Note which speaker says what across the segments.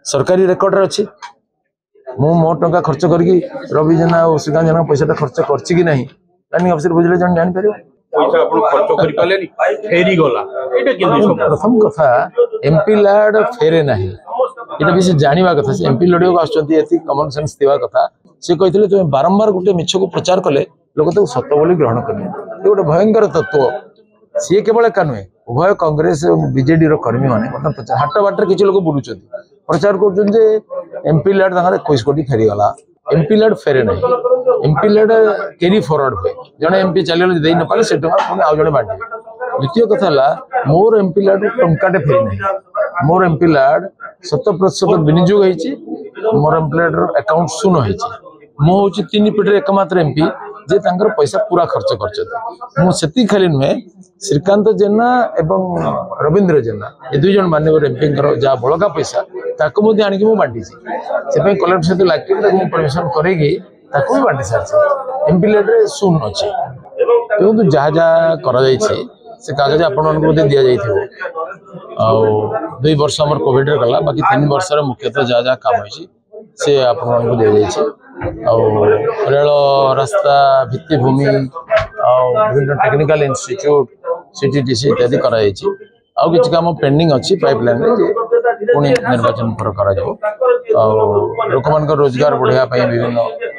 Speaker 1: सरकारी रेकर्ड अच्छी मु मो टंका खर्च करके रवि जेना और श्रीकांत जेना पैसा खर्च करछि कि नहीं प्लानिंग ऑफिसर बुझले जन जान परियो
Speaker 2: पैसा आपण खर्च करि पालेनी फेरी गला एटा केन
Speaker 1: प्रथम कथा एमपी लैड फेरे नहीं एटा भी जानिबा कथा से एमपी लडियो को आछंती एति कॉमन सेंस दिवा कथा से कहितले तुम बारंबार गुटे मिछ को प्रचार कले लोक तो सत्य बोली ग्रहण करले ए गोटे भयंकर तत्व सी केवल एका नुहे उभय कांग्रेस और बीजेडी कर्मी मैंने हाट बाटर किसी लोग बुलूं प्रचार कर एमपी लैड 21 कोटी फेरीगला एमपी लैड फेरे ना एमपी लैड कैरी फॉरवर्ड हुए जड़े एमपी चल दे न पारे से पुणी आउ जड़े बांटे द्वितीय कथा मोर एमपी लैड टंकाटे फेरी ना मोर एमपी लैड 100% विनियोग होती मोर एमपी लैड अकाउंट शून्य होती मु हूँ 3 पीढ़ी एकमात्र एमपी जे तांकर पैसा पूरा खर्च कर खाली नुहे श्रीकांत जेना एवं रविंद्र जेना ये दुई जन माननीय एमपी जहाँ बड़का पैसा ताको आणिक मुझे बांटी से कलेक्टर सहित लागे परमिशन करेगी भी बांटी सारी एमपी लेट्रे शून्य अच्छे देखो जहाँ जहाँ कर से कागज आपण दि जाइए 2 वर्ष आम कोविड गला बाकी 3 वर्ष मुख्यतः जहाँ जहाँ काम होती से आपण दि जाइए रेल रास्ता भित्तिभूमि विभिन्न टेक्निकल इंस्टीट्यूट सीटीटीसी इत्यादि कराई आउ किसी काम पेंडिंग अच्छी पाइपलाइन पुणी निर्वाचन पर लोक मान रोजगार बढ़ाई विभिन्न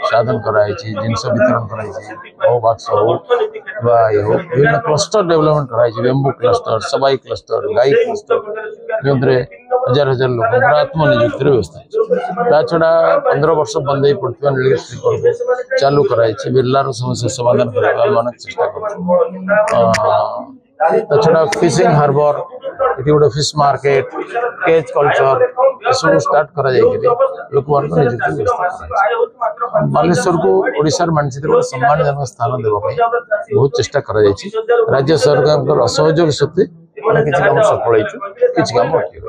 Speaker 1: साधन कराई जिनस वितरण कराई बाक्स हो विभिन्न क्लस्टर डेवलपमेंट कराई बेम्बू क्लस्टर सबाई क्लस्टर गाई क्लस्टर जो हजार हजार लोक आत्मनिजुक्ति व्यवस्था ता छड़ा 15 वर्ष बंद हो पड़ता नीलगिरी चालू कराई बिरलार समस्या समाधान करने चेष्टा कर छड़ा फिशिंग हार्बर ये गोटे फिश मार्केट केज कल्चर सब स्टार्ट करा लोक निजुक्ति व्यवस्था बालेश्वर को ओडिशार मानचित्र सम्मानजनक स्थान देवाई बहुत चेष्टा कर राज्य सरकार असहयोग सत्वे किसी काम सफल किसी काम अटकी रही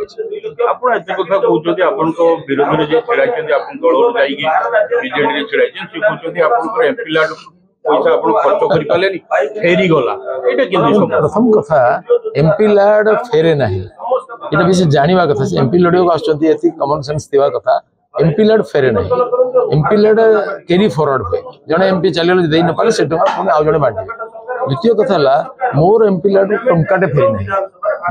Speaker 2: आपण एते कथा कहउछथि आपण को विरोध रे जे छिड़ाइछथि आपण दल रे जाईकी बीजेडी रे छिड़ाइछथि से कहउछथि आपण को एमपी लैड पैसा आपण खर्च करि पालेनी फेरी गला एटा केन
Speaker 1: प्रथम कथा एमपी लैड फेरे नहीं एटा भी जानिबा कथा से एमपी लडियो को आछंती एति कॉमन सेंस दिवा कथा एमपी लैड फेरे नहीं एमपी लैड कैरी फॉरवर्ड हुए जड़े एमपी चल दे न पारे से पुणी आउ जड़े बांटे द्वितीय कथा मोर एमपी लैड टंकाटे फेरी नहीं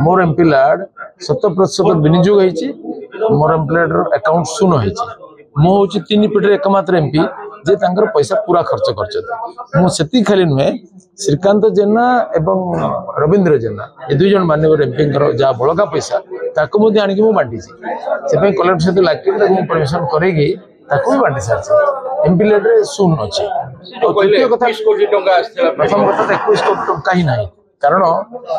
Speaker 1: मोर एमपी लैड 100% विनियोग होती मोर एमपी लैड अकाउंट शून्य होती मु हूँ 3 पीढ़ी एकमात्र एमपी जे तांकर पैसा पूरा खर्च कर खाली नुहे श्रीकांत जेना एवं रविंद्र जेना ये दुई जन माननीय एमपी जहाँ बड़का पैसा ताको आणिक मुझे बांटी से कलेक्टर सहित लागे परमिशन करेगी भी बांटी सारी एमपी लेट्रे शून्य अच्छे प्रथम कथा 21 कोटी टंका ही ना कारण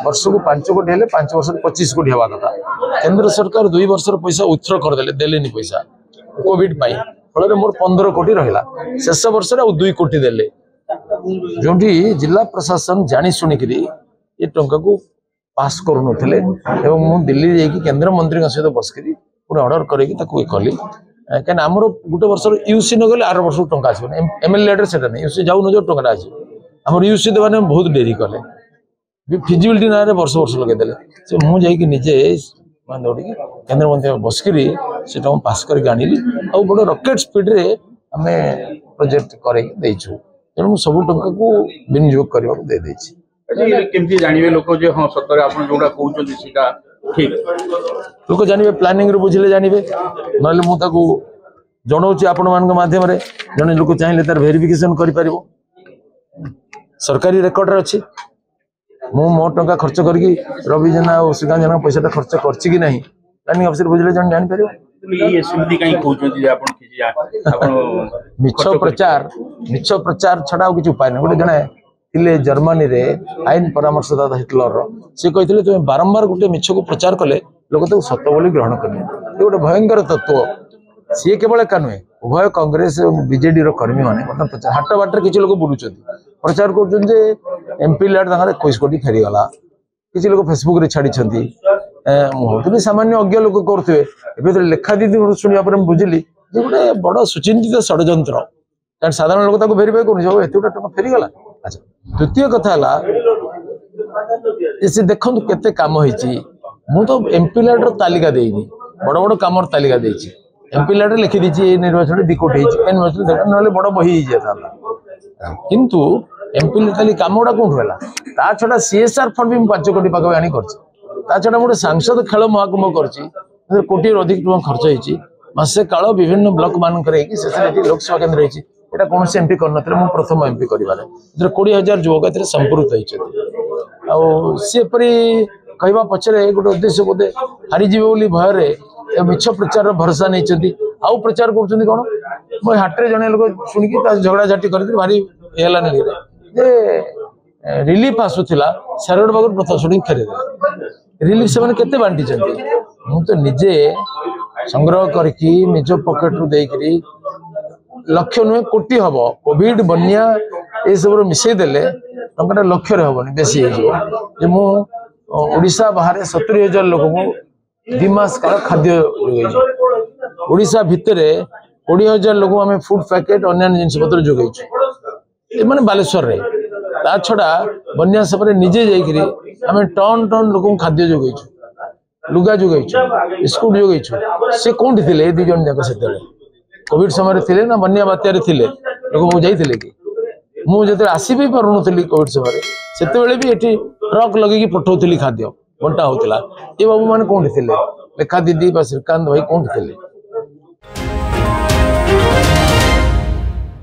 Speaker 1: वर्ष को 5 कोटी हेले 5 वर्ष 25 कोटी हवा कथा केंद्र सरकार 2 वर्ष पैसा उथ्र करदे देलेनी पैसा कोविड फल मोर 15 कोटी रहा शेष वर्ष 2 कोटी देले जो जिला प्रशासन जानी शुणिक ये टंका को पास करूँ मु दिल्ली जाकि केंद्र मंत्री सहित बसकरी पूरे ऑर्डर करके कली कहीं आमर गोटे वर्ष यूसी न गले आर वर्ष टंका आसो एमएलए से नहीं यूसी जाऊ न जो टंका आसो आम यूसी देवाने बहुत डेरी कले फिजिबिलिटी ना वर्ष वर्ष लगेदे से मुझे निजे दौड़ी केंद्र मंत्री बसकरी से पास करके आनिली आ बड़े रॉकेट स्पीड रे आम प्रोजेक्ट करेछु तेणु सब टंका को विनियोग करने दे
Speaker 2: केमती जानवे लोक जे हाँ सतरे आप जोड़ा कहते सीटा ठीक
Speaker 1: लोक जानवे प्लानिंग बुझे जानवे ना मुझे जनाऊँ आपण मान मध्यम जड़े लोक चाहिए तार वेरिफिकेशन कर सरकारी रेकर्ड अच्छी मु मो टंका खर्च करके रवि जेना और श्रीकांत जेना पैसा खर्च करछि कि नहीं प्लानिंग ऑफिसर बुझले जन जान परियो
Speaker 2: ये सिमदी काई कहउछथि जे आपण किछि आपण
Speaker 1: मिछ प्रचार छडा किछ उपाय नै गोटे जने थिले जर्मनी रे आईन परामर्शदाता हिटलर से कहितले तुम बारंबार गोटे मिछ को प्रचार कले लोक तो सत्य बोली ग्रहण करले ये गोटे भयंकर तत्व सी केवल एका नुहे उभय कांग्रेस और बीजेडी कर्मी मैंने हाट बाटर किसी लोग बुलूं प्रचार कर एमपी लैड 21 कोटी फेरीगला किसी लोग फेसबुक रे छाड़ी मुझे सामान्य अज्ञ लोक करुवे लेखा दीदी शुणा बुझिली गोटे बड़ सुचिंतित षड्यंत्र कारण साधारण लोक भेरीफाई कर टका फेरीगला। अच्छा द्वितीय कथा है देखो केते काम होती मु तो एमपी लैड तालिका देनी बड़ बड़ काम तालिका देछि एमपी लैड लिखि दीजिए निर्वाचन 2 कोटी निर्वाचन ना बड़ बही जाता किंतु एमपी खाली कम गुड़ा कौन रहा ता छड़ा सीएसआर फंड भी 5 कोटी पाख आनी कर छड़ा गोटे सांसद खेल महाकुंभ कर कोटी अधिक टଙ୍କା खर्च होती मासे काल विभिन्न ब्लॉक मानक लोकसभा केन्द्र होता कौन एमपी कर प्रथम एमपी कर 20,000 युवक संपृक्त होपरी कहवा पचरे गोटे उद्देश्य बोधे हारीजी भय मिछ प्रचार भरोसा नहीं आउ प्रचार कर कौन मैं हाटे जड़े लोग शुणिकी झगड़ा झाटी कर भारी जे रिलीफ आसूला सारगढ़ पाखर प्रथम शुटिंग फेरदे रिलीफ से केते बांटी मु तो निजे संग्रह करके निज पॉकेट रु देकरी लक्ष नुहे कोटी हम कोविड बन्या ये सब मिसई देले टंका लक्ष हेनी बेसी हो ओडिशा बाहर 70,000 लोक को 2 मास काल खाद्य जोगाई ओडिशा भितर 20,000 लोक आम फूड पैकेट अन्य जिनस पत्र जोगाई माने बालेश्वर रे ता छड़ा बन्या समय निजे जाइकरी आम टन टन लोक खाद्य जोगाई लुगा जोगाई बिस्कुट जोगाई से कौन थे 2 जन जाक से कोविड समय थे ना बन्या बात्यार थे लोक जाइए कि मुझे आसी भी पारुनी कोविड समय से भी ये ट्रक लगे पठाऊली खाद्य बंटा होता ये बाबू मैंने कौन थे लेखा दीदी श्रीकांत भाई कौन थे